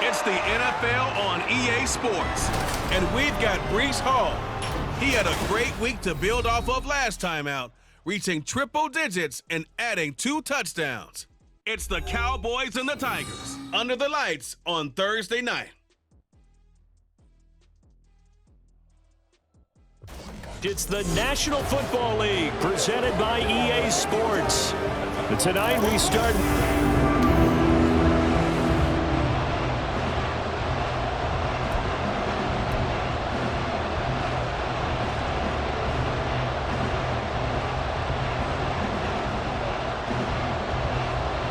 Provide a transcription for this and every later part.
It's the NFL on EA Sports, and we've got Breece Hall. He had a great week to build off of last time out, reaching triple digits and adding 2 touchdowns. It's the Cowboys and the Tigers under the lights on Thursday night. It's the National Football League presented by EA Sports. Tonight we start...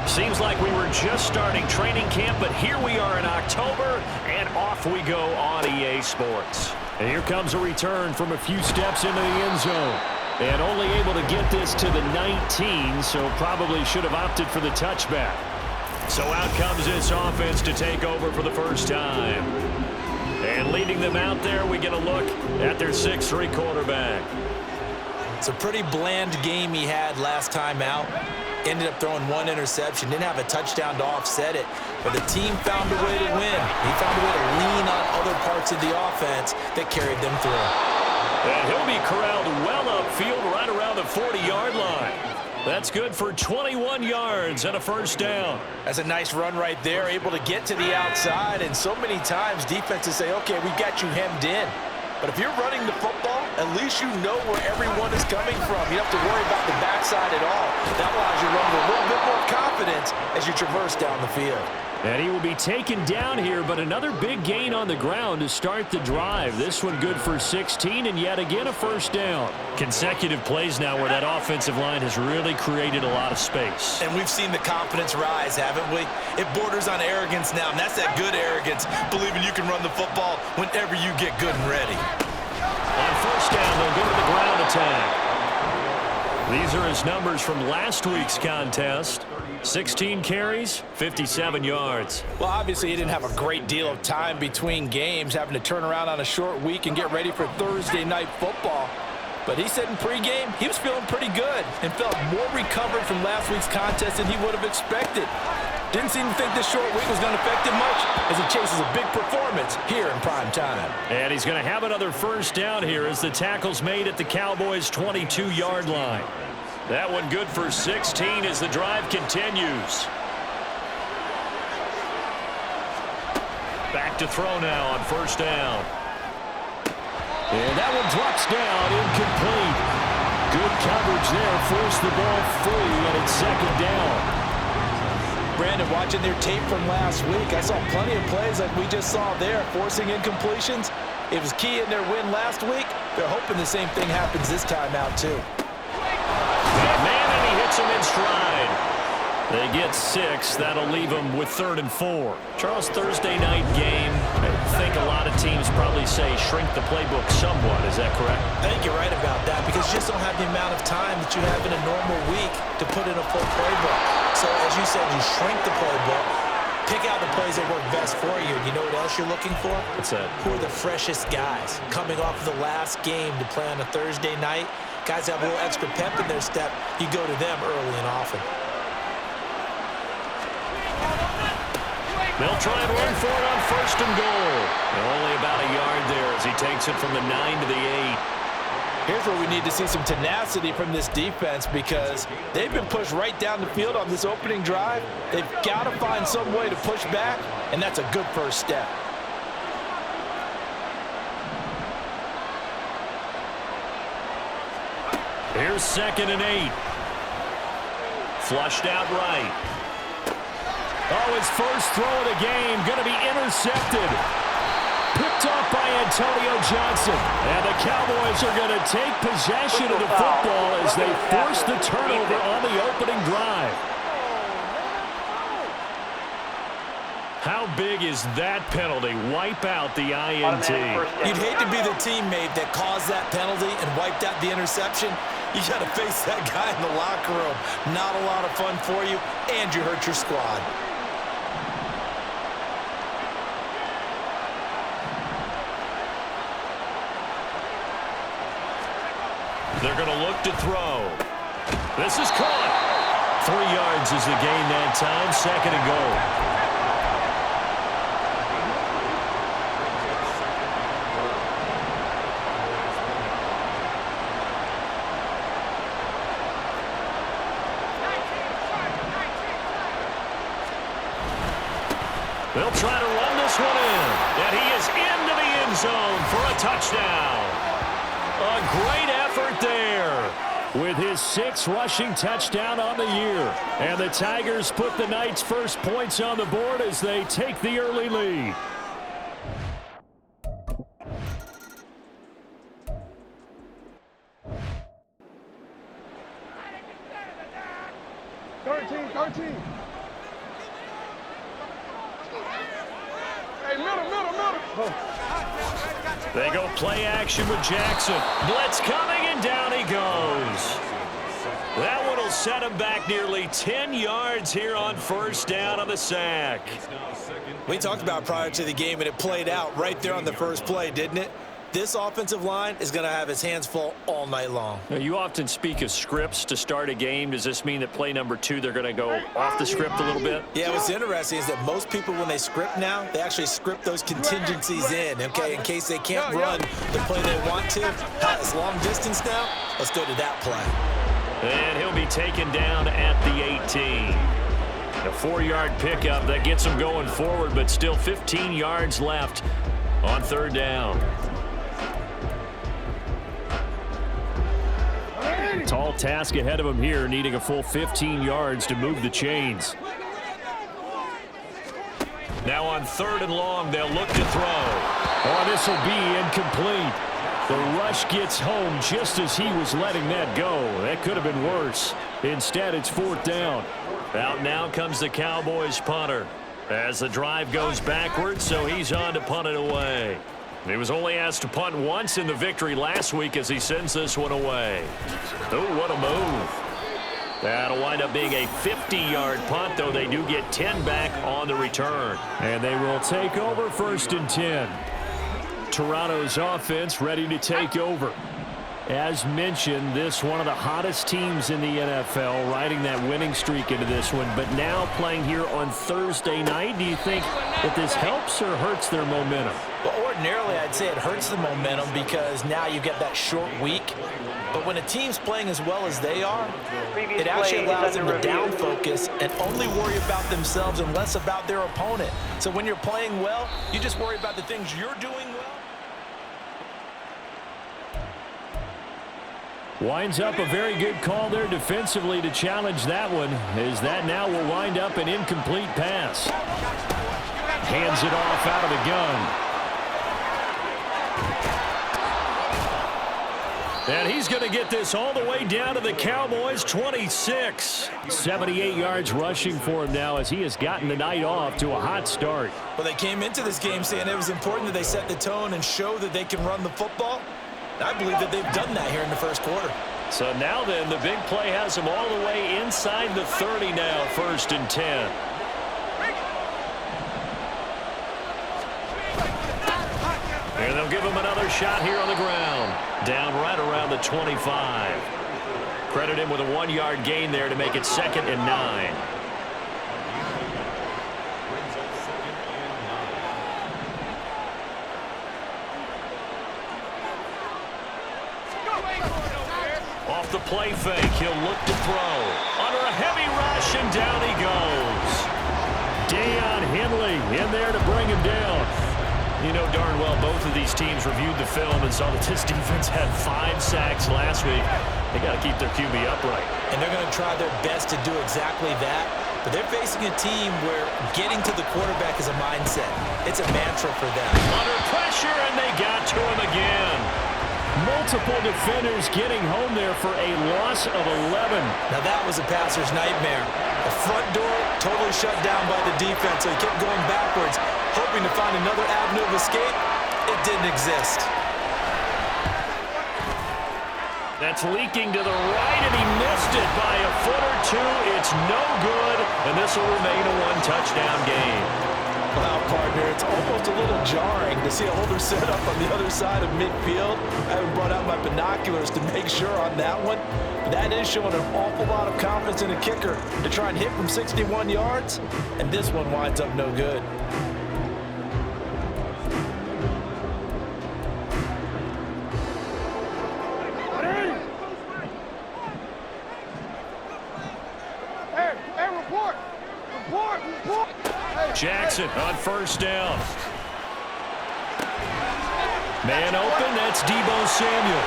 Seems like we were just starting training camp, but here we are in October, and off we go on EA Sports. And here comes a return from a few steps into the end zone. And only able to get this to the 19, so probably should have opted for the touchback. So out comes this offense to take over for the first time. And leading them out there, we get a look at their 6'3" quarterback. It's a pretty bland game he had last time out. Ended up throwing 1 interception. Didn't have a touchdown to offset it. But the team found a way to win. He found a way to lean on other parts of the offense that carried them through. And he'll be corralled well upfield right around the 40-yard line. That's good for 21 yards and a first down. That's a nice run right there. Able to get to the outside. And so many times defenses say, okay, we got you hemmed in. But if you're running the football, at least you know where everyone is coming from. You don't have to worry about the backside at all. That allows you to run with a little bit more confidence as you traverse down the field. And he will be taken down here, but another big gain on the ground to start the drive. This one good for 16, and yet again a first down. Consecutive plays now where that offensive line has really created a lot of space. And we've seen the confidence rise, haven't we? It borders on arrogance now, and that's that good arrogance, believing you can run the football whenever you get good and ready. On first down, they'll go to the ground attack. These are his numbers from last week's contest. 16 carries, 57 yards. Well, obviously, he didn't have a great deal of time between games, having to turn around on a short week and get ready for Thursday night football. But he said in pregame he was feeling pretty good and felt more recovered from last week's contest than he would have expected. Didn't seem to think this short week was going to affect him much as he chases a big performance here in prime time. And he's going to have another first down here as the tackle's made at the Cowboys' 22-yard line. That one good for 16 as the drive continues. Back to throw now on first down. And that one drops down, incomplete. Good coverage there, forced the ball free, and it's second down. Brandon, watching their tape from last week, I saw plenty of plays like we just saw there, forcing incompletions. It was key in their win last week. They're hoping the same thing happens this time out, too. Man, and he hits him in stride. They get 6. That'll leave them with 3rd and 4. Charles, Thursday night game. I think a lot of teams probably say shrink the playbook somewhat. Is that correct? I think you're right about that because you just don't have the amount of time that you have in a normal week to put in a full playbook. So, as you said, you shrink the playbook, pick out the plays that work best for you. You know what else you're looking for? What's that? Who are the freshest guys coming off of the last game to play on a Thursday night? Guys have a little extra pep in their step. You go to them early and often. They'll try and run for it on first and goal. And only about a yard there as he takes it from the 9 to the 8. Here's where we need to see some tenacity from this defense because they've been pushed right down the field on this opening drive. They've got to find some way to push back, and that's a good first step. Here's 2nd and 8. Flushed out right. Oh, his first throw of the game going to be intercepted. Picked off by Antonio Johnson. And the Cowboys are going to take possession of the football as they force the turnover on the opening drive. How big is that penalty? Wipe out the INT. You'd hate to be the teammate that caused that penalty and wiped out the interception. You got to face that guy in the locker room. Not a lot of fun for you, and you hurt your squad. They're going to look to throw. This is caught. 3 yards is the gain that time. 2nd and goal. They'll try to run this one in. And he is into the end zone for a touchdown. A great effort there with his 6th rushing touchdown on the year. And the Tigers put the Knights' first points on the board as they take the early lead. They go play action with Jackson. Blitz coming, and down he goes. That one will set him back nearly 10 yards here on first down on the sack. We talked about prior to the game, and it played out right there on the first play, didn't it? This offensive line is going to have his hands full all night long. Now, you often speak of scripts to start a game. Does this mean that play number 2, they're going to go off the script a little bit? Yeah, what's interesting is that most people, when they script now, they actually script those contingencies in, okay, in case they can't run the play they want to. It's long distance now. Let's go to that play. And he'll be taken down at the 18. A 4-yard pickup that gets him going forward, but still 15 yards left on 3rd down. Tall task ahead of him here, needing a full 15 yards to move the chains. Now on 3rd and long, they'll look to throw. Oh, this will be incomplete. The rush gets home just as he was letting that go. That could have been worse. Instead, it's 4th down. Out now comes the Cowboys punter as the drive goes backwards, so he's on to punt it away. He was only asked to punt once in the victory last week as he sends this one away. Oh, what a move. That'll wind up being a 50-yard punt, though they do get 10 back on the return. And they will take over 1st and 10. Toronto's offense ready to take over. As mentioned, this one of the hottest teams in the NFL, riding that winning streak into this one, but now playing here on Thursday night. Do you think that this helps or hurts their momentum? Well, ordinarily, I'd say it hurts the momentum because now you get that short week. But when a team's playing as well as they are, it actually allows them to down focus and only worry about themselves and less about their opponent. So when you're playing well, you just worry about the things you're doing well. Winds up a very good call there defensively to challenge that one, as that now will wind up an incomplete pass. Hands it off out of the gun. And he's going to get this all the way down to the Cowboys' 26. 78 yards rushing for him now as he has gotten the night off to a hot start. Well, they came into this game saying it was important that they set the tone and show that they can run the football. I believe that they've done that here in the 1st quarter. So now then, the big play has them all the way inside the 30 now, 1st and 10. And they'll give him another shot here on the ground. Down right around the 25. Credit him with a 1-yard gain there to make it 2nd and 9. Off the play fake, he'll look to throw. Under a heavy rush, and down he goes. Deion Henley in there to bring him down. You know darn well both of these teams reviewed the film and saw that this defense had 5 sacks last week. They got to keep their QB upright. And they're going to try their best to do exactly that. But they're facing a team where getting to the quarterback is a mindset. It's a mantra for them. Under pressure, and they got to him again. Multiple defenders getting home there for a loss of 11. Now that was a passer's nightmare. The front door totally shut down by the defense, so he kept going backwards, hoping to find another avenue of escape. It didn't exist. That's leaking to the right, and he missed it by a foot or two. It's no good, and this will remain a 1-touchdown game. Wow, partner, it's almost a little jarring to see a holder set up on the other side of midfield. I haven't brought out my binoculars to make sure on that one. But that is showing an awful lot of confidence in a kicker to try and hit from 61 yards, and this one winds up no good. Jackson on 1st down. Man open, that's Deebo Samuel.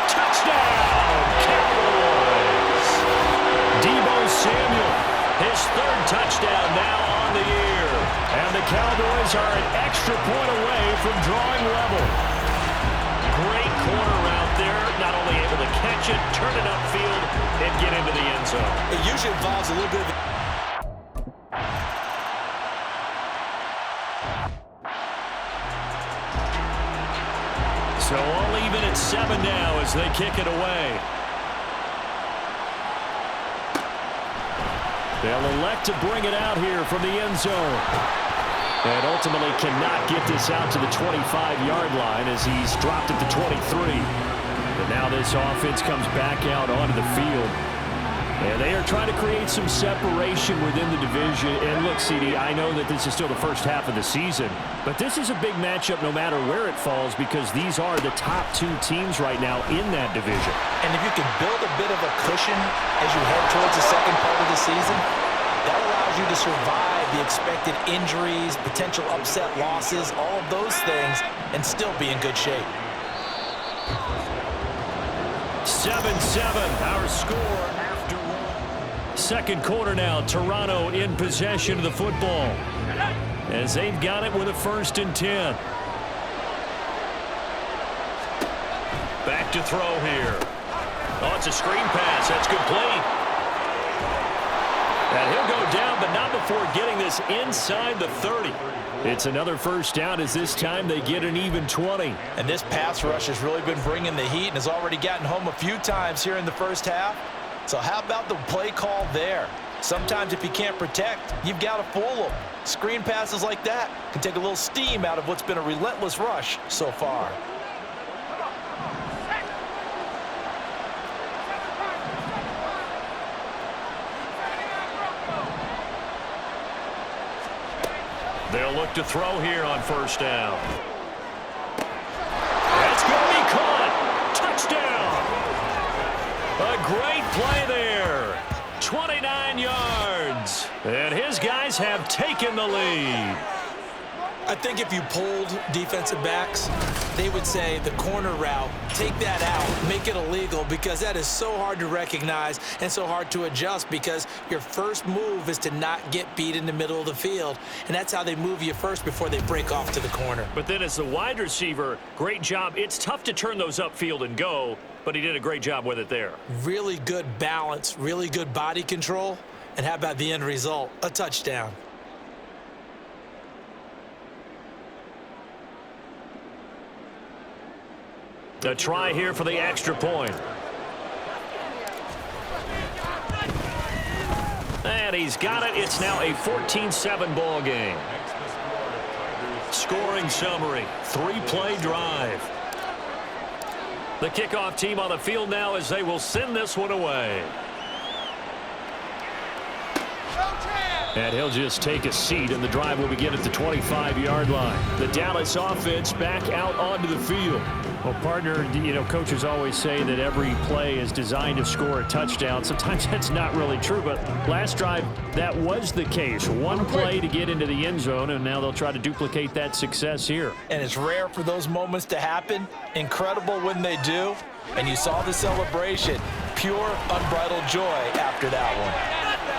Touchdown, Cowboys! Deebo Samuel, his 3rd touchdown now on the year. And the Cowboys are an extra point away from drawing level. Great corner out there, not only able to catch it, turn it upfield, and get into the end zone. It usually involves a little bit of So all even at 7 now as they kick it away. They'll elect to bring it out here from the end zone. And ultimately cannot get this out to the 25-yard line as he's dropped at the 23. But now this offense comes back out onto the field. And they are trying to create some separation within the division. And look, CD, I know that this is still the first half of the season, but this is a big matchup no matter where it falls because these are the top 2 teams right now in that division. And if you can build a bit of a cushion as you head towards the second part of the season, that allows you to survive the expected injuries, potential upset losses, all of those things, and still be in good shape. 7-7, our score after one. Second quarter now, Toronto in possession of the football as they've got it with a 1st and 10. Back to throw here. Oh, it's a screen pass. That's complete. And he'll go down, but not before getting this inside the 30. It's another 1st down as this time they get an even 20. And this pass rush has really been bringing the heat and has already gotten home a few times here in the 1st half. So how about the play call there? Sometimes if you can't protect, you've got to fool them. Screen passes like that can take a little steam out of what's been a relentless rush so far. They'll look to throw here on 1st down. That's going to be caught. Touchdown. A great play there. 29 yards. And his guys have taken the lead. I think if you polled defensive backs, they would say the corner route, take that out, make it illegal, because that is so hard to recognize and so hard to adjust, because your first move is to not get beat in the middle of the field. And that's how they move you first before they break off to the corner. But then as the wide receiver, great job. It's tough to turn those upfield and go, but he did a great job with it there. Really good balance, really good body control. And how about the end result? A touchdown. A try here for the extra point. And he's got it. It's now a 14-7 ball game. Scoring summary, 3-play drive. The kickoff team on the field now as they will send this one away. And he'll just take a seat, and the drive will begin at the 25-yard line. The Dallas offense back out onto the field. Well, partner, you know, coaches always say that every play is designed to score a touchdown. Sometimes that's not really true, but last drive, that was the case. One play to get into the end zone, and now they'll try to duplicate that success here. And it's rare for those moments to happen. Incredible when they do. And you saw the celebration. Pure, unbridled joy after that one.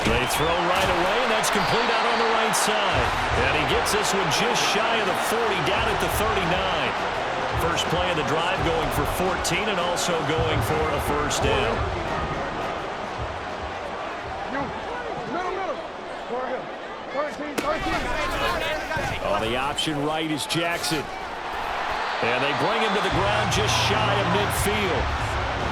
They throw right away, and that's complete out on the right side. And he gets this one just shy of the 40, down at the 39. First play of the drive going for 14 and also going for a 1st down. On the option right is Jackson. And they bring him to the ground just shy of midfield.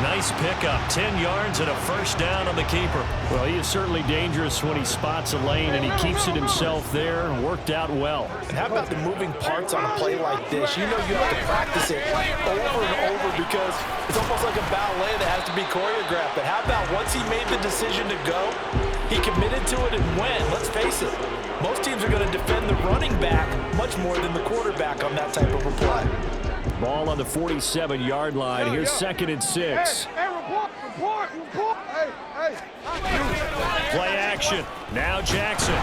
Nice pickup, 10 yards and a 1st down on the keeper. Well, he is certainly dangerous when he spots a lane, and he keeps it himself there, and worked out well. And how about the moving parts on a play like this? You know you have to practice it over and over because it's almost like a ballet that has to be choreographed. But how about once he made the decision to go, he committed to it and went. Let's face it, most teams are going to defend the running back much more than the quarterback on that type of a play. Ball on the 47-yard line. Here's 2nd and 6. Hey, report. Play action. Now Jackson.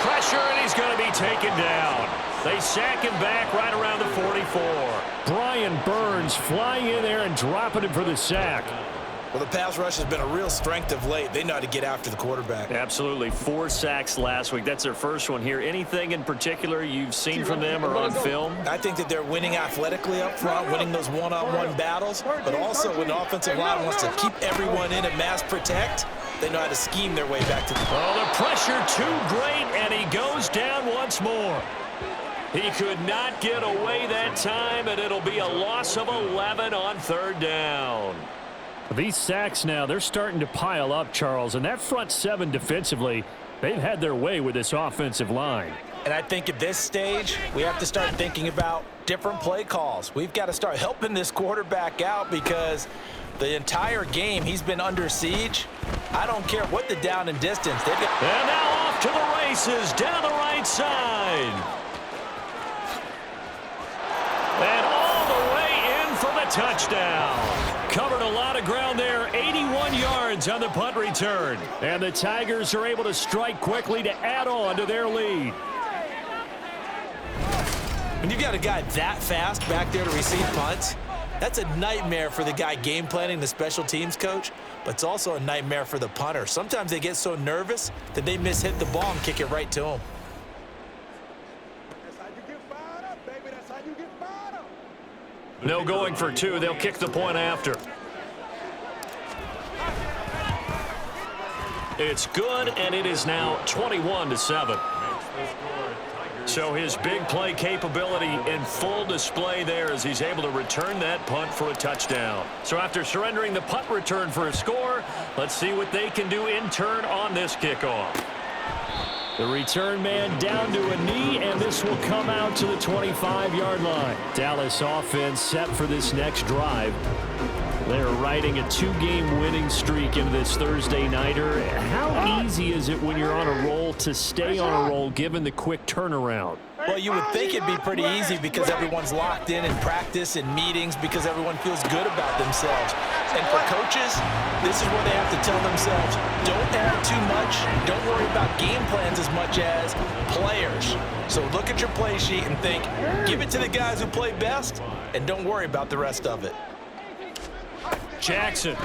Pressure, and he's going to be taken down. They sack him back right around the 44. Brian Burns flying in there and dropping him for the sack. Well, the pass rush has been a real strength of late. They know how to get after the quarterback. Absolutely. 4 sacks last week. That's their first one here. Anything in particular you've seen from them or on film? I think that they're winning athletically up front, winning those one-on-one battles, but also when the offensive line wants to keep everyone in and mass protect, they know how to scheme their way back to the... Oh, the pressure too great, and he goes down once more. He could not get away that time, and it'll be a loss of 11 on 3rd down. These sacks now, they're starting to pile up, Charles, and that front 7 defensively, they've had their way with this offensive line. And I think at this stage, we have to start thinking about different play calls. We've got to start helping this quarterback out because the entire game he's been under siege. I don't care what the down and distance. They've got... And now off to the races down the right side. And all the way in for the touchdown. Covered a lot of ground there, 81 yards on the punt return. And the Tigers are able to strike quickly to add on to their lead. When you've got a guy that fast back there to receive punts, That's a nightmare for the guy game planning, the special teams coach, but it's also a nightmare for the punter. Sometimes they get so nervous that they mishit the ball and kick it right to him. That's how you get fired up, baby. That's how you get fired up. No going for two. They'll kick the point after. It's good, and it is now 21-7. So his big play capability in full display there as he's able to return that punt for a touchdown. So after surrendering the punt return for a score, let's see what they can do in turn on this kickoff. The return man down to a knee, and this will come out to the 25-yard line. Dallas offense set for this next drive. They're riding a 2-game winning streak into this Thursday nighter. How easy is it when you're on a roll to stay on a roll given the quick turnaround? Well, you would think it'd be pretty easy because everyone's locked in practice and meetings because everyone feels good about themselves. And for coaches, this is where they have to tell themselves, don't add too much, don't worry about game plans as much as players. So look at your play sheet and think, give it to the guys who play best, and don't worry about the rest of it. Jackson.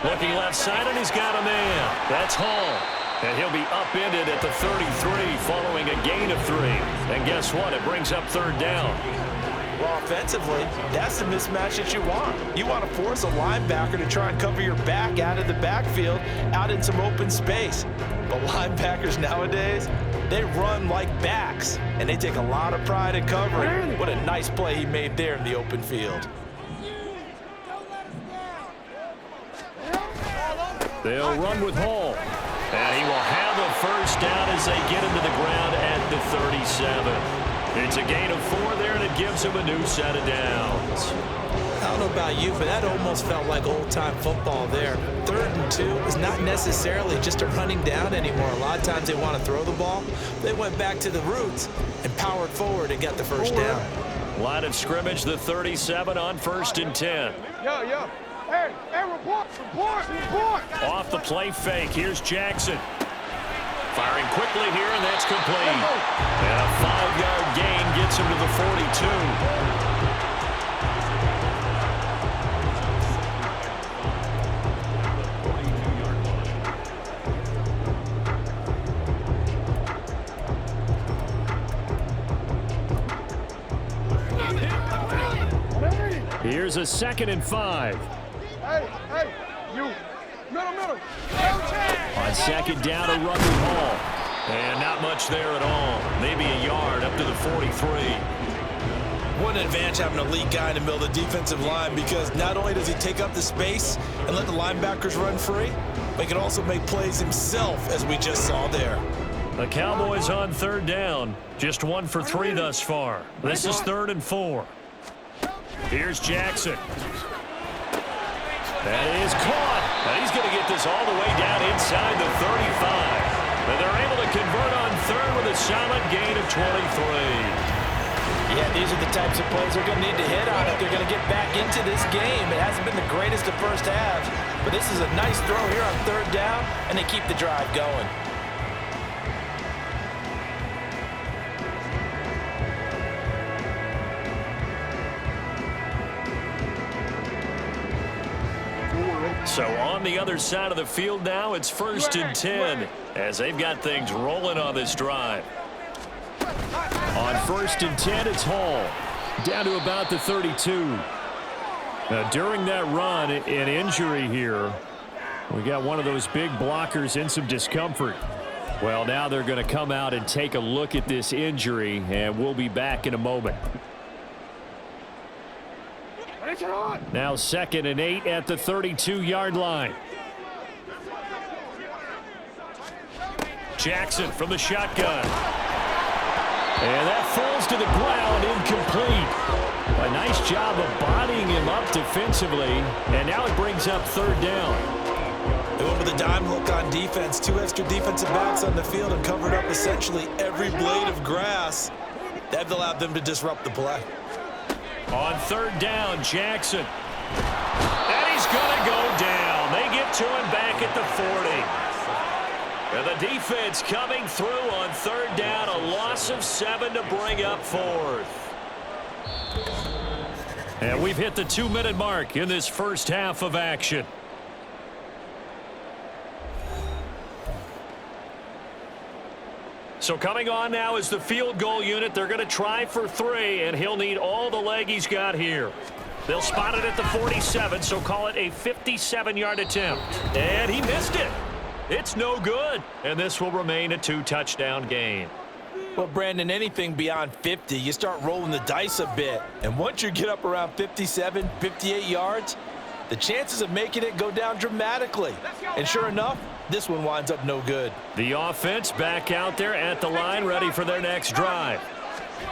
Looking left side, and he's got a man. That's Hall. And he'll be upended at the 33 following a gain of 3. And guess what? It brings up third down. Well, offensively, that's the mismatch that you want. You want to force a linebacker to try and cover your back out of the backfield, out in some open space. But linebackers nowadays, they run like backs, and they take a lot of pride in covering. What a nice play he made there in the open field. They'll run with Hall. And he will have a first down as they get him to the ground at the 37. It's a gain of 4 there, and it gives him a new set of downs. I don't know about you, but that almost felt like old-time football there. 3rd and 2 is not necessarily just a running down anymore. A lot of times they want to throw the ball. They went back to the roots and powered forward and got the first down. Line of scrimmage, the 37 on 1st and 10. Yo. Hey, report. Off the play fake, here's Jackson. Firing quickly here, and that's complete. And a 5-yard gain gets him to the 42. Here's a 2nd and 5. Hey, you. Middle. On 2nd down, a run with Hall. And not much there at all. Maybe a yard up to the 43. What an advantage having a elite guy in the middle of the defensive line, because not only does he take up the space and let the linebackers run free, but he can also make plays himself, as we just saw there. The Cowboys on 3rd down. Just 1 for 3 thus far. This is 3rd and 4. Here's Jackson. That is caught. And he's going to get this all the way down inside the 35. And they're able to convert on 3rd with a solid gain of 23. Yeah, these are the types of plays they're going to need to hit on if they're going to get back into this game. It hasn't been the greatest of first halves, but this is a nice throw here on 3rd down, and they keep the drive going. So on the other side of the field now, it's 1st and 10 as they've got things rolling on this drive. On 1st and 10, it's Hall down to about the 32. Now, during that run, an injury here. We got one of those big blockers in some discomfort. Well, now they're going to come out and take a look at this injury, and we'll be back in a moment. Now 2nd and 8 at the 32-yard line. Jackson from the shotgun. And that falls to the ground, incomplete. A nice job of bodying him up defensively, and now it brings up 3rd down. They went with a dime look on defense. 2 extra defensive backs on the field and covered up essentially every blade of grass. That allowed them to disrupt the play. On 3rd down, Jackson. And he's going to go down. They get to him back at the 40. And the defense coming through on 3rd down. A loss of 7 to bring up 4th. And we've hit the 2-minute mark in this first half of action. So coming on now is the field goal unit. They're going to try for 3, and he'll need all the leg he's got here. They'll spot it at the 47, so call it a 57-yard attempt. And he missed it. It's no good. And this will remain a 2-touchdown game. Well, Brandon, anything beyond 50, you start rolling the dice a bit. And once you get up around 57, 58 yards, the chances of making it go down dramatically. And sure enough, this one winds up no good. The offense back out there at the line, ready for their next drive.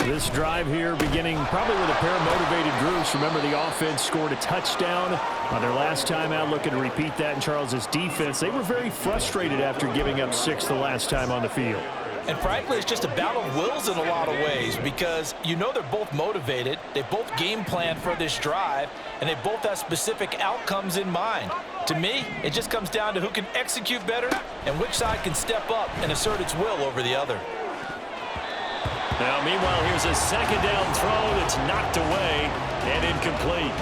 This drive here beginning probably with a pair of motivated groups. Remember, the offense scored a touchdown on their last time out, looking to repeat that in Charles's defense. They were very frustrated after giving up 6 the last time on the field. And frankly, it's just a battle of wills in a lot of ways because you know they're both motivated, they both game plan for this drive, and they both have specific outcomes in mind. To me, it just comes down to who can execute better and which side can step up and assert its will over the other. Now, meanwhile, here's a second down throw that's knocked away and incomplete.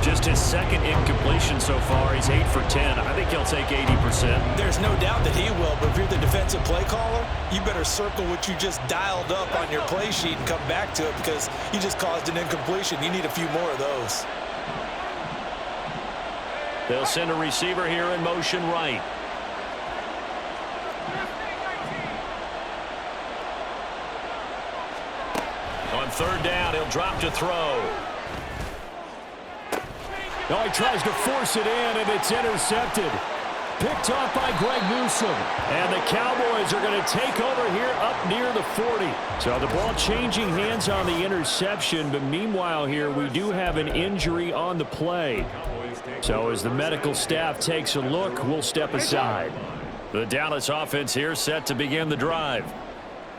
Just his second incompletion so far. He's 8 for 10. I think he'll take 80%. There's no doubt that he will, but if you're the defensive play caller, you better circle what you just dialed up on your play sheet and come back to it because you just caused an incompletion. You need a few more of those. They'll send a receiver here in motion right. On third down, he'll drop to throw. No, he tries to force it in, and it's intercepted. Picked off by Greg Newsome. And the Cowboys are going to take over here up near the 40. So the ball changing hands on the interception, but meanwhile here we do have an injury on the play. So as the medical staff takes a look, we'll step aside. The Dallas offense here set to begin the drive.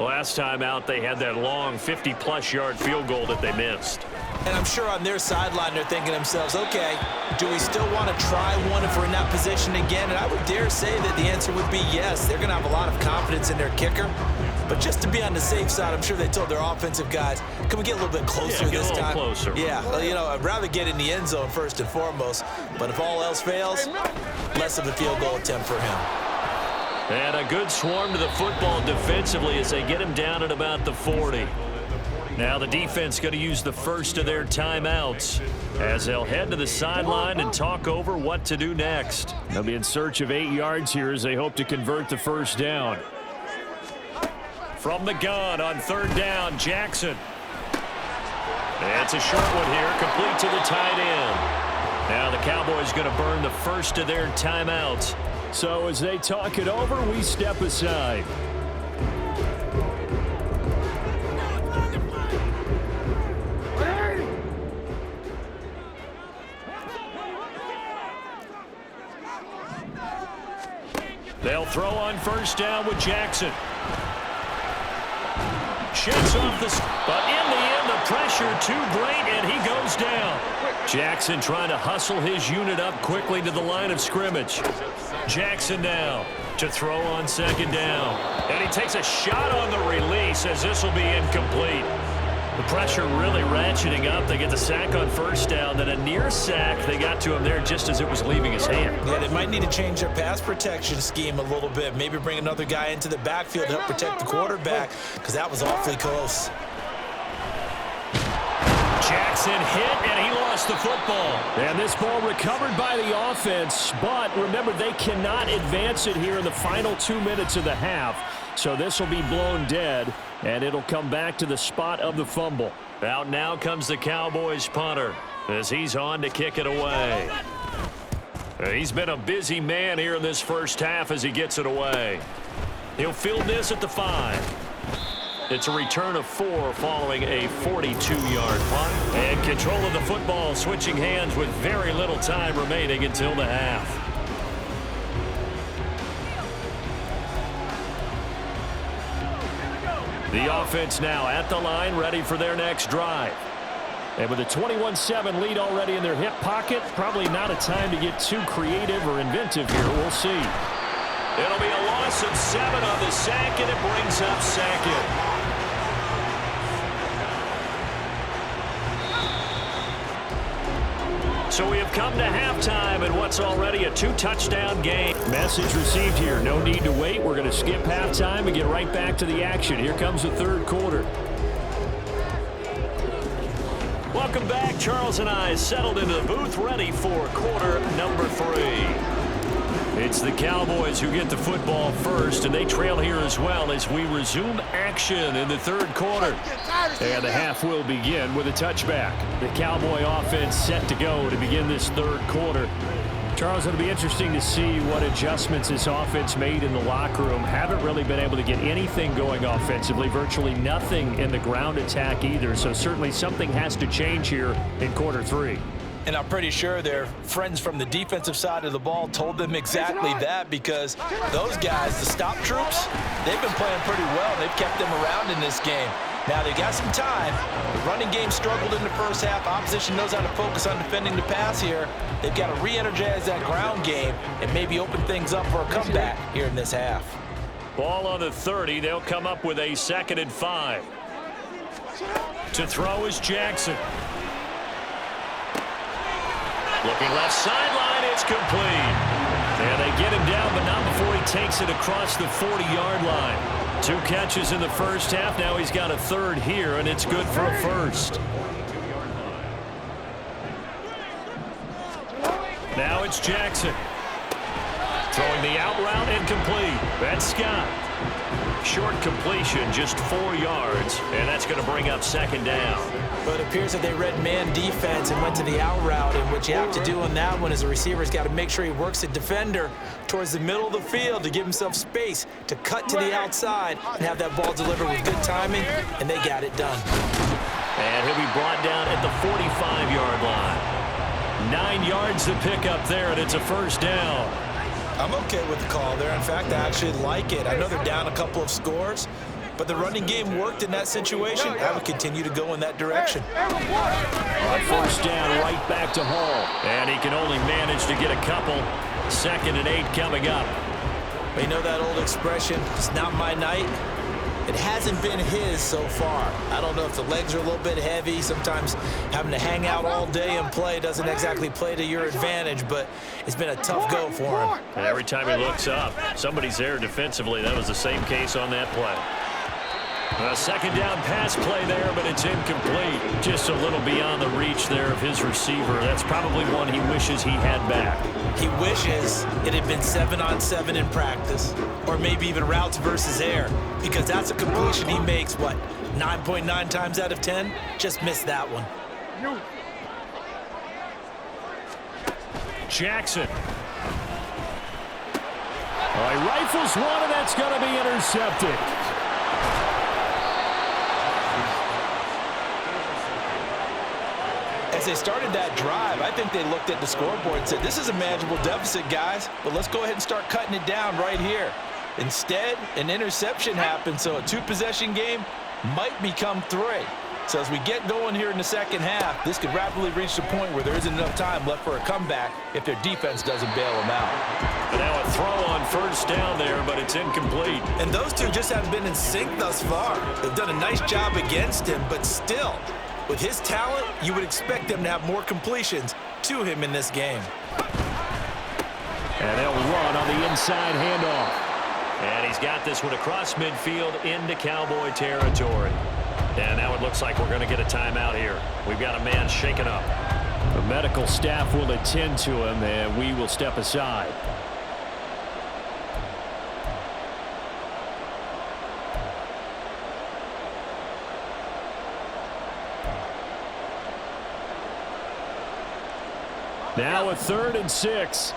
Last time out, they had that long 50-plus yard field goal that they missed. And I'm sure on their sideline they're thinking to themselves, okay, do we still want to try one if we're in that position again? And I would dare say that the answer would be yes. They're going to have a lot of confidence in their kicker. But just to be on the safe side, I'm sure they told their offensive guys, can we get a little bit closer this time? Closer. Yeah, well, you know, I'd rather get in the end zone first and foremost. But if all else fails, less of a field goal attempt for him. And a good swarm to the football defensively as they get him down at about the 40. Now the defense going to use the first of their timeouts as they'll head to the sideline and talk over what to do next. They'll be in search of 8 yards here as they hope to convert the first down. From the gun on third down, Jackson. It's a short one here, complete to the tight end. Now the Cowboys going to burn the first of their timeouts. So as they talk it over, we step aside. They'll throw on first down with Jackson. Shakes off the... But in the end, the pressure too great, and he goes down. Jackson trying to hustle his unit up quickly to the line of scrimmage. Jackson now to throw on second down. And he takes a shot on the release as this will be incomplete. The pressure really ratcheting up. They get the sack on first down, then a near sack. They got to him there just as it was leaving his hand. Yeah, they might need to change their pass protection scheme a little bit. Maybe bring another guy into the backfield to help protect the quarterback because that was awfully close. Jackson hit, and he lost the football. And this ball recovered by the offense, but remember, they cannot advance it here in the final 2 minutes of the half. So this will be blown dead, and it'll come back to the spot of the fumble. Out now comes the Cowboys punter as he's on to kick it away. He's been a busy man here in this first half as he gets it away. He'll field this at the 5. It's a return of 4 following a 42-yard punt. And control of the football switching hands with very little time remaining until the half. The offense now at the line, ready for their next drive. And with a 21-7 lead already in their hip pocket, probably not a time to get too creative or inventive here. We'll see. It'll be a loss of 7 on the sack, and it brings up second. So we have come to halftime in what's already a 2-touchdown game. Message received here. No need to wait. We're going to skip halftime and get right back to the action. Here comes the third quarter. Welcome back. Charles and I settled into the booth, ready for quarter number 3. It's the Cowboys who get the football first, and they trail here as well as we resume action in the third quarter. And the half will begin with a touchback. The Cowboy offense set to go to begin this third quarter. Charles, it'll be interesting to see what adjustments this offense made in the locker room. Haven't really been able to get anything going offensively, virtually nothing in the ground attack either. So certainly something has to change here in quarter 3. And I'm pretty sure their friends from the defensive side of the ball told them exactly that, because those guys, the stop troops, they've been playing pretty well. They've kept them around in this game. Now, they got some time. The running game struggled in the first half. Opposition knows how to focus on defending the pass here. They've got to re-energize that ground game and maybe open things up for a comeback here in this half. Ball on the 30. They'll come up with a 2nd and 5. To throw is Jackson. Looking left sideline, it's complete. And they get him down, but not before he takes it across the 40-yard line. 2 catches in the first half. Now he's got a 3rd here, and it's good for a 1st. Now it's Jackson. Throwing the out route and complete. That's Scott. Short completion, just 4 yards, and that's going to bring up 2nd down. But it appears that they read man defense and went to the out route, and what you have to do on that one is the receiver's got to make sure he works the defender towards the middle of the field to give himself space to cut to the outside and have that ball delivered with good timing, and they got it done. And he'll be brought down at the 45-yard line. 9 yards to pick up there, and it's a 1st down. I'm okay with the call there. In fact, I actually like it. I know they're down a couple of scores, but the running game worked in that situation. I would continue to go in that direction. On 1st down, right back to Hall. And he can only manage to get a couple. 2nd and 8 coming up. You know that old expression, it's not my night? It hasn't been his so far. I don't know if the legs are a little bit heavy. Sometimes having to hang out all day and play doesn't exactly play to your advantage, but it's been a tough go for him. And every time he looks up, somebody's there defensively. That was the same case on that play. A 2nd down pass play there, but it's incomplete. Just a little beyond the reach there of his receiver. That's probably one he wishes he had back. He wishes it had been 7-on-7 in practice, or maybe even routes versus air, because that's a completion he makes, what, 9.9 times out of 10? Just missed that one. Jackson. He rifles one, and that's going to be intercepted. As they started that drive, I think they looked at the scoreboard and said, this is a manageable deficit, guys, but let's go ahead and start cutting it down right here. Instead, an interception happened, so a 2-possession game might become 3. So as we get going here in the second half, this could rapidly reach the point where there isn't enough time left for a comeback if their defense doesn't bail them out. And now a throw on 1st down there, but it's incomplete. And those two just haven't been in sync thus far. They've done a nice job against him, but still, with his talent, you would expect them to have more completions to him in this game. And they'll run on the inside handoff. And he's got this one across midfield into Cowboy territory. And now it looks like we're going to get a timeout here. We've got a man shaken up. The medical staff will attend to him, and we will step aside. Now a 3rd and 6.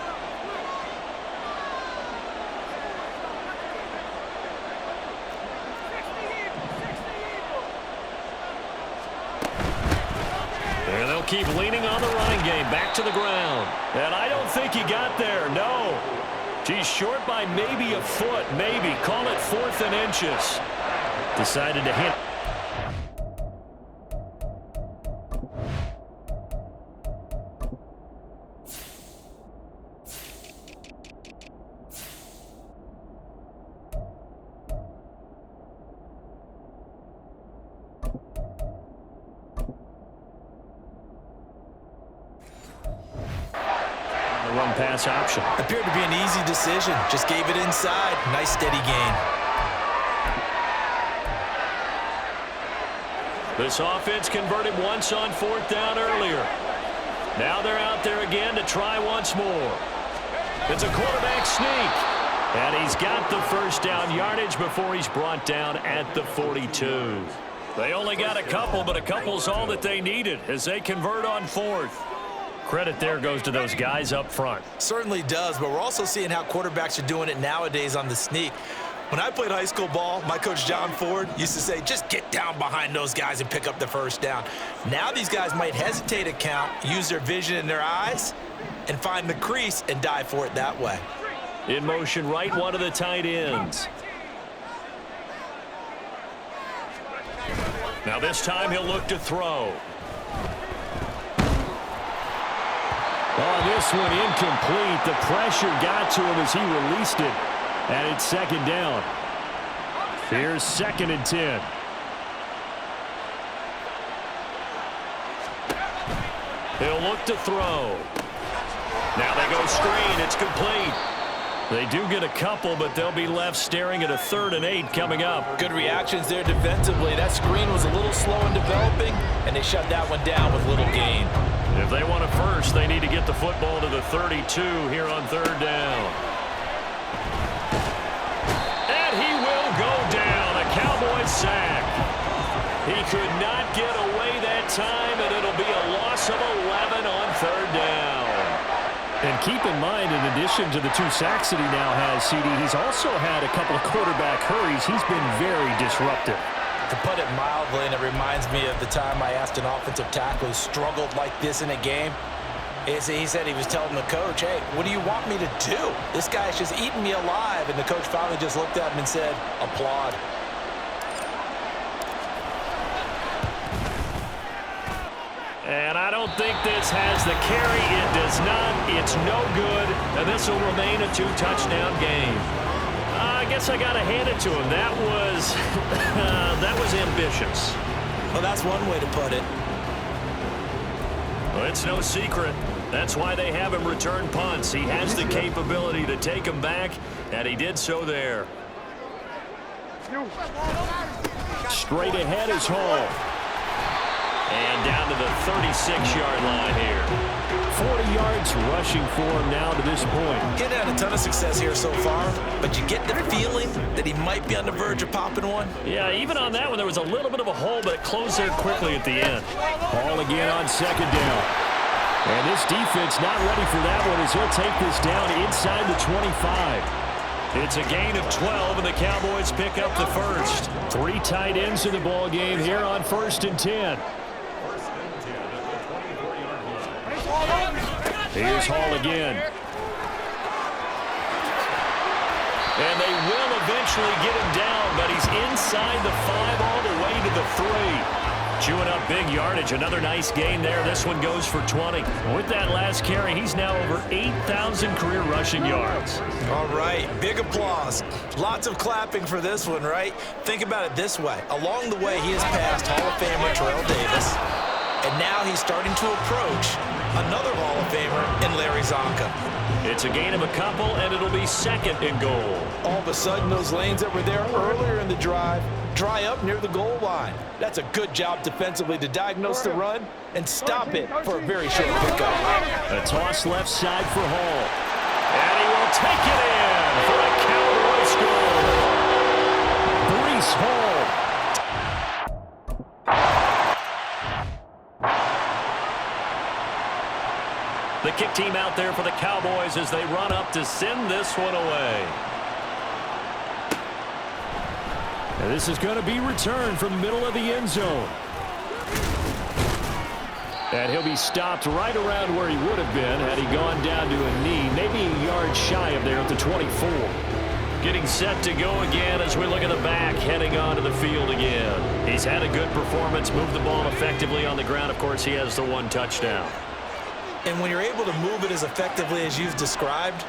And they'll keep leaning on the running game. Back to the ground. And I don't think he got there. No. He's short by maybe a foot. Maybe. Call it 4th and inches. Decided to hit. run pass option. Appeared to be an easy decision. Just gave it inside. Nice steady gain. This offense converted once on 4th down earlier. Now they're out there again to try once more. It's a quarterback sneak. And he's got the first down yardage before he's brought down at the 42. They only got a couple, but a couple's all that they needed as they convert on 4th. Credit there goes to those guys up front. Certainly does, but we're also seeing how quarterbacks are doing it nowadays on the sneak. When I played high school ball, my coach John Ford used to say, just get down behind those guys and pick up the first down. Now these guys might hesitate to count, use their vision in their eyes, and find the crease and dive for it that way. In motion right, one of the tight ends. Now this time he'll look to throw. On this one, incomplete. The pressure got to him as he released it. And it's 2nd down. Here's 2nd and 10. He'll look to throw. Now they go screen. It's complete. They do get a couple, but they'll be left staring at a 3rd and 8 coming up. Good reactions there defensively. That screen was a little slow in developing, and they shut that one down with little gain. If they want a first, they need to get the football to the 32 here on 3rd down. And he will go down. A Cowboys sack. He could not get away that time, and it'll be a loss of 11 on 3rd down. And keep in mind, in addition to the 2 sacks that he now has, CD, he's also had a couple of quarterback hurries. He's been very disruptive. To put it mildly, and it reminds me of the time I asked an offensive tackle who struggled like this in a game. He said he was telling the coach, hey, what do you want me to do? This guy's just eating me alive. And the coach finally just looked at him and said, applaud. And I don't think this has the carry. It does not. It's no good. And this will remain a 2-touchdown game. I guess I got to hand it to him. That was ambitious. Well, that's one way to put it. Well, it's no secret. That's why they have him return punts. He has the capability to take them back, and he did so there. Straight ahead is Hall. And down to the 36-yard line here. 40 yards rushing for him now to this point. Getting had a ton of success here so far, but you get the feeling that he might be on the verge of popping one. Yeah, even on that one, there was a little bit of a hole, but it closed there quickly at the end. Hall again on 2nd down. And this defense not ready for that one as he'll take this down inside the 25. It's a gain of 12, and the Cowboys pick up the first. 3 tight ends in the ball game here on 1st and 10. Here's Hall again. And they will eventually get him down, but he's inside the 5 all the way to the 3. Chewing up big yardage. Another nice gain there. This one goes for 20. With that last carry, he's now over 8,000 career rushing yards. All right, big applause. Lots of clapping for this one, right? Think about it this way. Along the way, he has passed Hall of Famer Terrell Davis, and now he's starting to approach another Hall of Famer in Larry Zonka. It's a gain of a couple, and it'll be 2nd and goal. All of a sudden, those lanes that were there earlier in the drive dry up near the goal line. That's a good job defensively to diagnose the run and stop it for a very short pickup. A toss left side for Hall. And he will take it in for a Cowboy score. Breece Hall. The kick team out there for the Cowboys as they run up to send this one away. And this is going to be returned from the middle of the end zone. And he'll be stopped right around where he would have been had he gone down to a knee, maybe a yard shy of there at the 24. Getting set to go again as we look at the back, heading onto the field again. He's had a good performance, moved the ball effectively on the ground. Of course, he has the 1 touchdown. And when you're able to move it as effectively as you've described,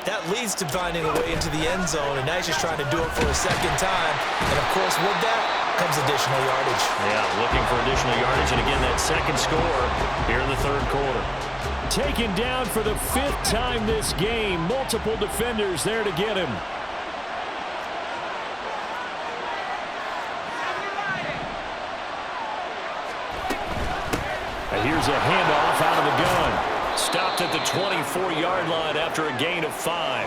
that leads to finding a way into the end zone, and now he's just trying to do it for a 2nd time. And, of course, with that comes additional yardage. Yeah, looking for additional yardage, and again, that 2nd score here in the 3rd quarter. Taken down for the 5th time this game. Multiple defenders there to get him. And here's a handoff out of the gun. Stopped at the 24-yard line after a gain of 5.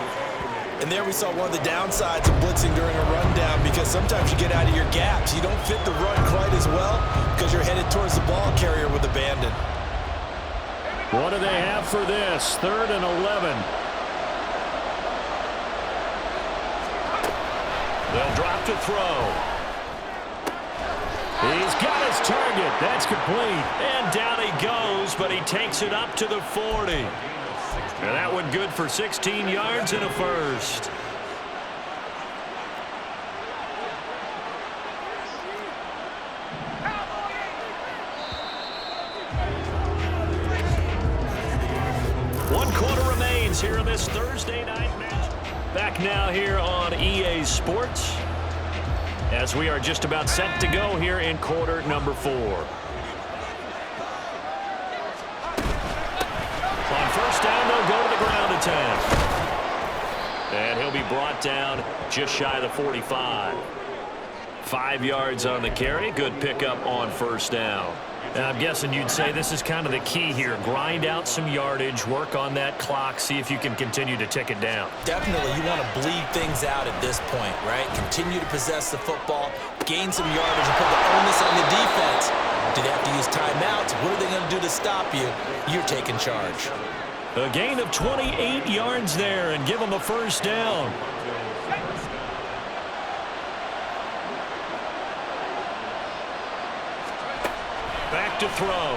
And there we saw one of the downsides of blitzing during a rundown, because sometimes you get out of your gaps. You don't fit the run quite as well because you're headed towards the ball carrier with abandon. What do they have for this? 3rd and 11. They'll drop to throw. He's got his target. That's complete. And down he goes, but he takes it up to the 40. And that one good for 16 yards and a first. One quarter remains here in this Thursday night match. Back now here on EA Sports, as we are just about set to go here in quarter number 4. On first down, they'll go to the ground attack. And he'll be brought down just shy of the 45. 5 yards on the carry. Good pickup on first down. And I'm guessing you'd say this is kind of the key here. Grind out some yardage, work on that clock, see if you can continue to tick it down. Definitely, you want to bleed things out at this point, right? Continue to possess the football, gain some yardage, and put the onus on the defense. Do they have to use timeouts? What are they going to do to stop you? You're taking charge. A gain of 28 yards there and give them a first down. Back to throw.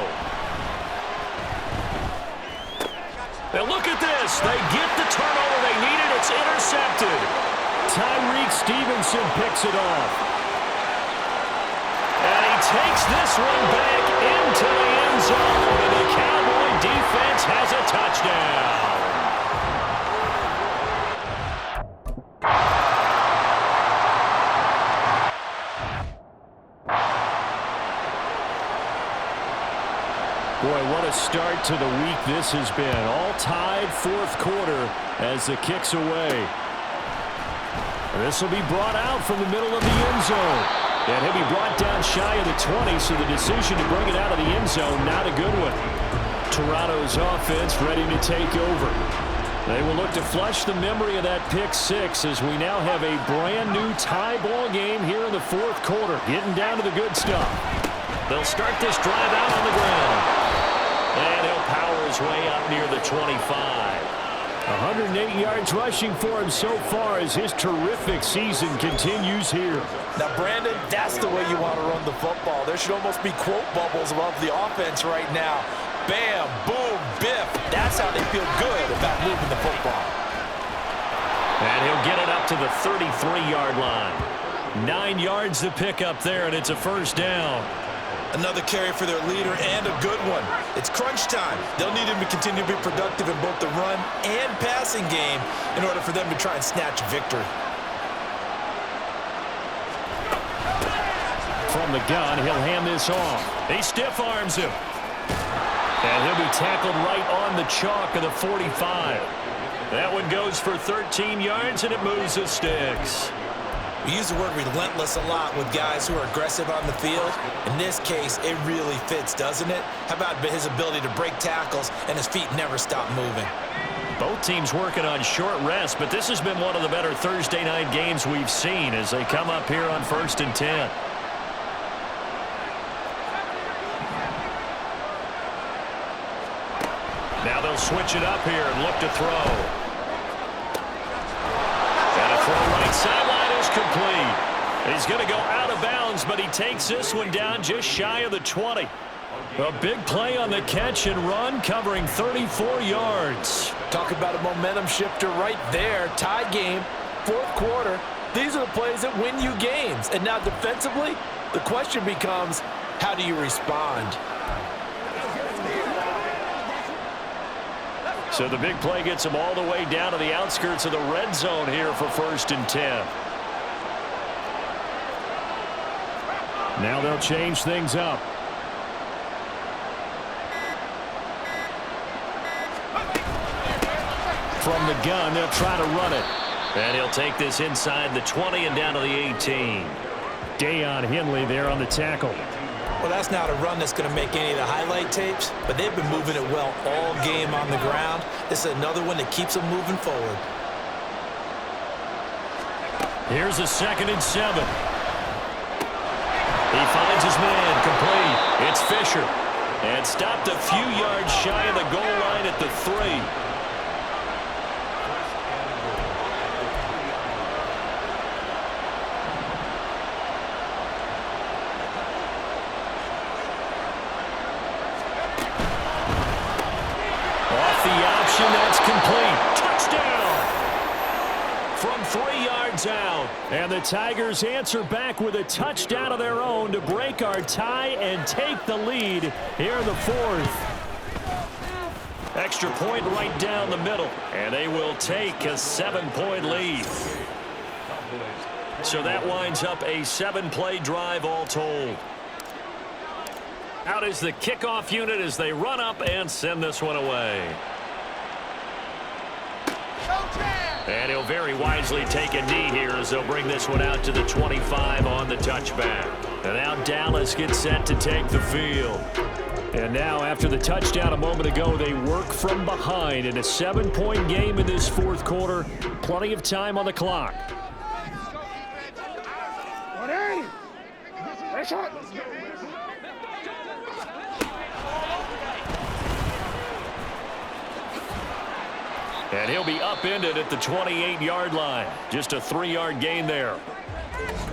Now look at this. They get the turnover they needed. It's intercepted. Tyreek Stevenson picks it off. And he takes this one back into the end zone. And the Cowboy defense has a touchdown. Boy, what a start to the week this has been. All tied 4th quarter as the kick's away. This will be brought out from the middle of the end zone. And he'll be brought down shy of the 20, so the decision to bring it out of the end zone, not a good one. Toronto's offense ready to take over. They will look to flush the memory of that pick 6 as we now have a brand new tie ball game here in the 4th quarter, getting down to the good stuff. They'll start this drive out on the ground. And he'll power his way up near the 25. 108 yards rushing for him so far as his terrific season continues here. Now, Brandon, that's the way you want to run the football. There should almost be quote bubbles above the offense right now. Bam, boom, biff. That's how they feel good about moving the football. And he'll get it up to the 33-yard line. 9 yards to pick up there, and it's a first down. Another carry for their leader, and a good one. It's crunch time. They'll need him to continue to be productive in both the run and passing game in order for them to try and snatch a victory. From the gun, he'll hand this off. He stiff arms him. And he'll be tackled right on the chalk of the 45. That one goes for 13 yards, and it moves the sticks. We use the word relentless a lot with guys who are aggressive on the field. In this case, it really fits, doesn't it? How about his ability to break tackles and his feet never stop moving? Both teams working on short rest, but this has been one of the better Thursday night games we've seen as they come up here on 1st and 10. Now they'll switch it up here and look to throw. And a throw right sideline. Complete. He's going to go out of bounds, but he takes this one down just shy of the 20. A big play on the catch and run, covering 34 yards. Talk about a momentum shifter right there. Tie game, 4th quarter. These are the plays that win you games. And now defensively, the question becomes, how do you respond? So the big play gets him all the way down to the outskirts of the red zone here for 1st and 10. Now they'll change things up. From the gun, they'll try to run it. And he'll take this inside the 20 and down to the 18. Deion Henley there on the tackle. Well, that's not a run that's going to make any of the highlight tapes, but they've been moving it well all game on the ground. This is another one that keeps them moving forward. Here's a 2nd and 7. He finds his man, complete. It's Fisher. And stopped a few yards shy of the goal line at the 3. That's complete. Touchdown! From 3 yards out. And the Tigers answer back with a touchdown of their own to break our tie and take the lead here in the 4th. Extra point right down the middle. And they will take a 7-point lead. So that winds up a 7-play drive all told. Out is the kickoff unit as they run up and send this one away. And he'll very wisely take a knee here as they'll bring this one out to the 25 on the touchback. And now Dallas gets set to take the field. And now after the touchdown a moment ago, they work from behind in a 7-point game in this 4th quarter. Plenty of time on the clock. And he'll be upended at the 28-yard line. Just a 3-yard gain there.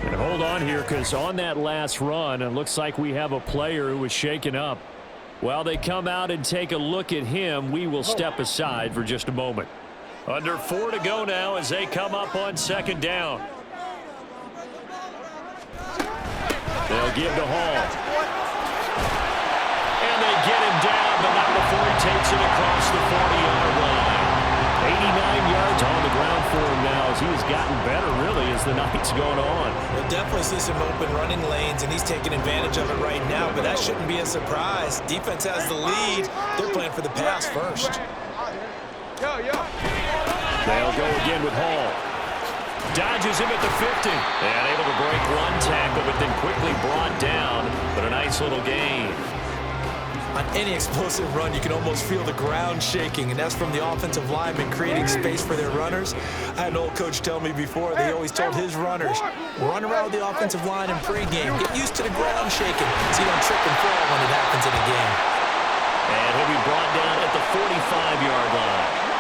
And hold on here, because on that last run, it looks like we have a player who was shaken up. While they come out and take a look at him, we will step aside for just a moment. Under 4 to go now as they come up on 2nd down. They'll give to Hall. And they get him down, but not before he takes it across the 40-yard line. 89 yards on the ground for him now as he has gotten better, really, as the night's going on. We'll definitely see some open running lanes, and he's taking advantage of it right now, but that shouldn't be a surprise. Defense has the lead. They're playing for the pass first. They'll go again with Hall. Dodges him at the 50. And able to break one tackle, but then quickly brought down. But a nice little gain. On any explosive run, you can almost feel the ground shaking, and that's from the offensive linemen creating space for their runners. I had an old coach tell me before, they always told his runners, run around with the offensive line in pregame. Get used to the ground shaking so you don't trip and fall when it happens in a game. And he'll be brought down at the 45-yard line.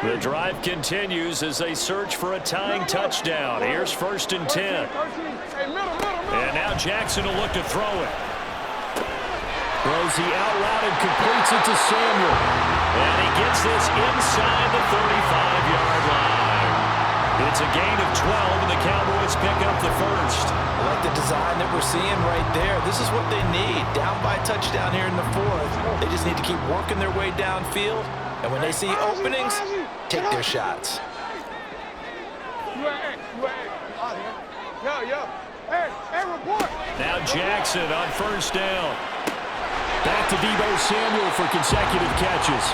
The drive continues as they search for a tying touchdown. Here's 1st and 10. And now Jackson will look to throw it. Throws the out route and completes it to Samuel. And he gets this inside the 35-yard line. It's a gain of 12, and the Cowboys pick up the 1st. I like the design that we're seeing right there. This is what they need. Down by a touchdown here in the 4th. They just need to keep working their way downfield. And when they see openings, take their shots. Now Jackson on 1st down. Back to Deebo Samuel for consecutive catches.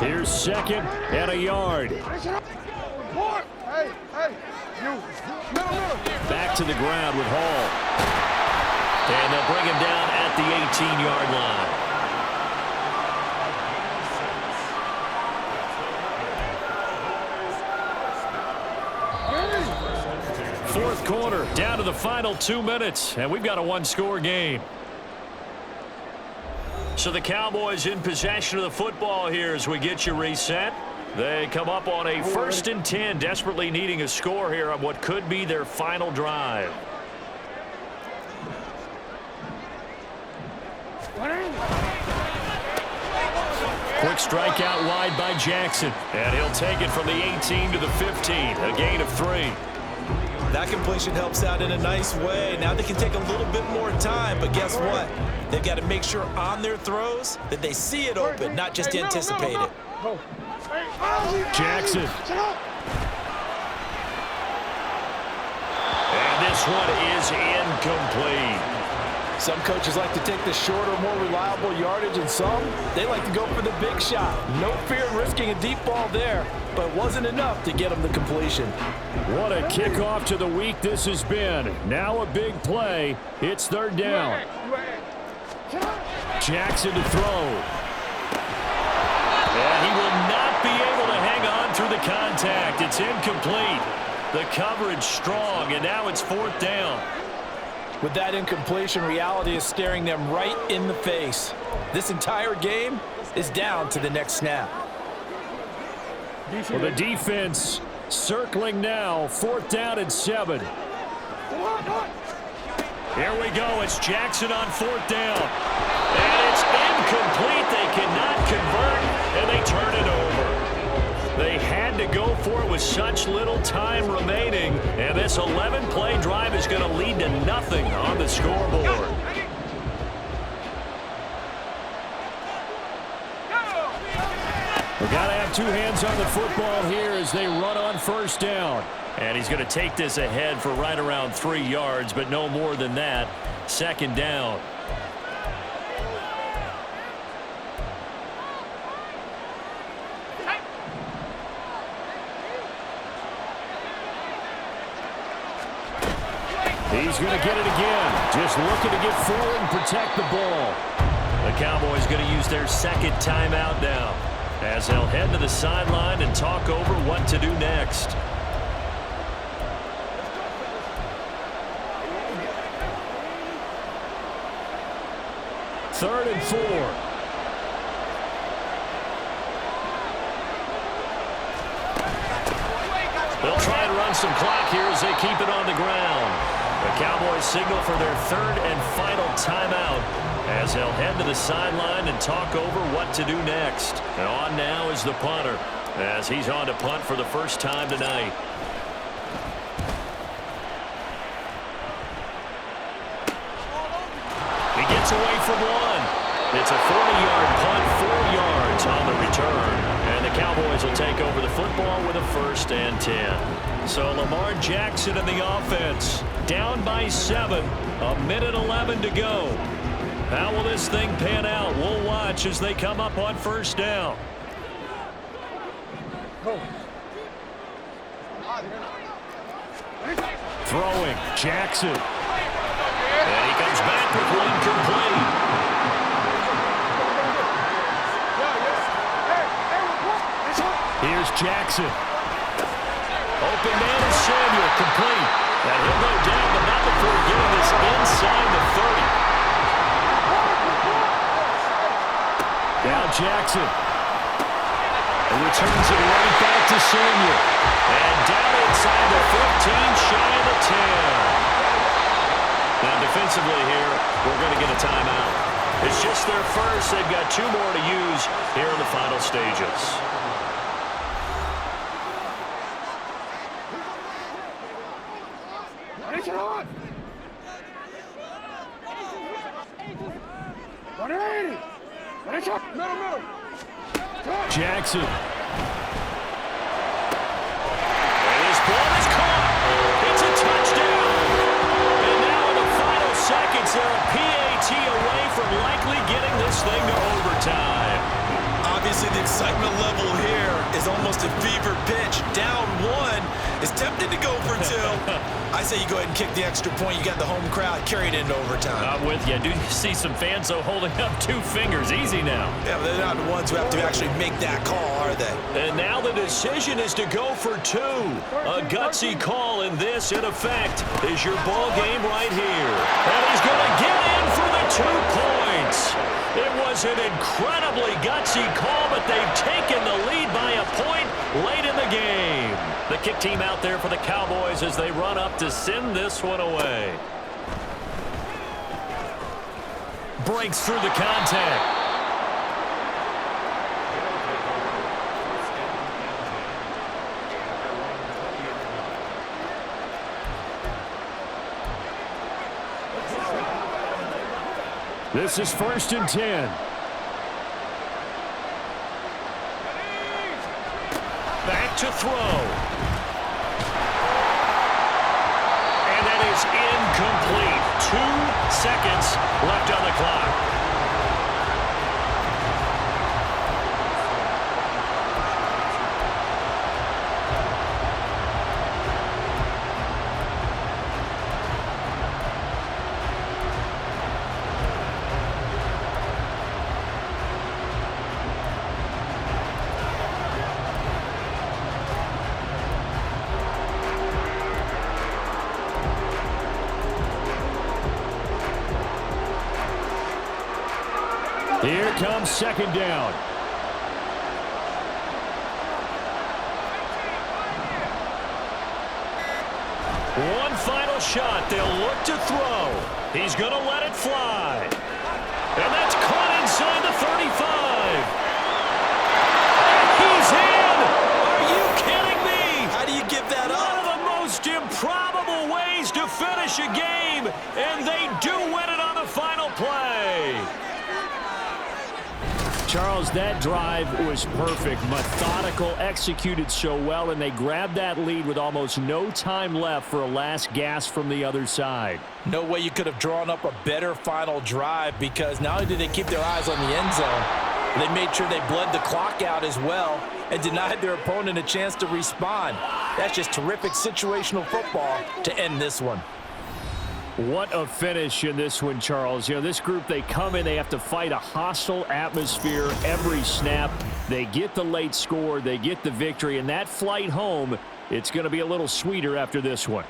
Here's 2nd and a yard. Back to the ground with Hall. And they'll bring him down at the 18-yard line. 4th quarter, down to the final 2 minutes, and we've got a 1-score game. So the Cowboys in possession of the football here as we get you reset. They come up on a 1st and 10, desperately needing a score here on what could be their final drive. Quick strike out wide by Jackson, and he'll take it from the 18 to the 15, a gain of 3. That completion helps out in a nice way. Now they can take a little bit more time, but guess what? They've got to make sure on their throws that they see it open, not just anticipate it. Jackson. And this one is incomplete. Some coaches like to take the shorter, more reliable yardage, and some, they like to go for the big shot. No fear in risking a deep ball there, but it wasn't enough to get them the completion. What a kickoff to the week this has been. Now a big play. It's third down. Jackson to throw. And he will not be able to hang on through the contact. It's incomplete. The coverage strong, and now it's fourth down. With that incompletion, reality is staring them right in the face. This entire game is down to the next snap. Well, the defense circling now. Fourth down and 7. Here we go. It's Jackson on fourth down. And it's incomplete. They cannot convert, and they turn it over. They had to go for it with such little time remaining, and this 11-play drive is going to lead to nothing on the scoreboard. We've got to have two hands on the football here as they run on first down. And he's going to take this ahead for right around 3 yards, but no more than that. Second down. He's going to get it again. Just looking to get forward and protect the ball. The Cowboys going to use their second timeout now, as they'll head to the sideline and talk over what to do next. Third and 4. They'll try and run some clock here as they keep it on the ground. The Cowboys signal for their third and final timeout as they'll head to the sideline and talk over what to do next. And on now is the punter as he's on to punt for the first time tonight. He gets away from one. It's a 40-yard punt, 4 yards on the return. And the Cowboys will take over the football with a 1st and 10. So Lamar Jackson in the offense, down by 7, a minute 11 to go. How will this thing pan out? We'll watch as they come up on first down. Throwing, Jackson. And he comes back with one complete. Here's Jackson. Open man is Samuel, complete. And he'll go down, but not before getting this inside the 30. Now Jackson. And returns it right back to Samuel. And down inside the 15, shy of the 10. Now defensively here, we're going to get a timeout. It's just their first. They've got 2 more to use here in the final stages. Jackson. And his ball is caught. It's a touchdown. And now in the final seconds, they're a PAT away from likely getting this thing to overtime. Obviously, the excitement level here is almost a fever pitch. Down 1 is tempted to go for 2. I say you go ahead and kick the extra point. You got the home crowd carried into overtime. I'm with you. I do see some fans, though, holding up 2 fingers. Easy now. Yeah, but they're not the ones who have to actually make that call, are they? And now the decision is to go for 2. A gutsy call, and this, in effect, is your ball game right here. And he's going to get in for the 2 points. It was an incredibly gutsy call, but they've taken the lead by a point late in the game. The kick team out there for the Cowboys as they run up to send this one away. Breaks through the contact. This is 1st and 10. Back to throw. And that is incomplete. 2 seconds left on the clock. Here comes 2nd down. One final shot. They'll look to throw. He's going to let it fly. And that's caught inside the 35. And he's in! Are you kidding me? How do you give that One of up? the most improbable ways to finish a game, and they do win it on the final play. Charles, that drive was perfect, methodical, executed so well, and they grabbed that lead with almost no time left for a last gasp from the other side. No way you could have drawn up a better final drive, because not only did they keep their eyes on the end zone, they made sure they bled the clock out as well and denied their opponent a chance to respond. That's just terrific situational football to end this one. What a finish in this one, Charles. You know, this group, they come in, they have to fight a hostile atmosphere every snap. They get the late score, they get the victory, and that flight home, it's going to be a little sweeter after this one.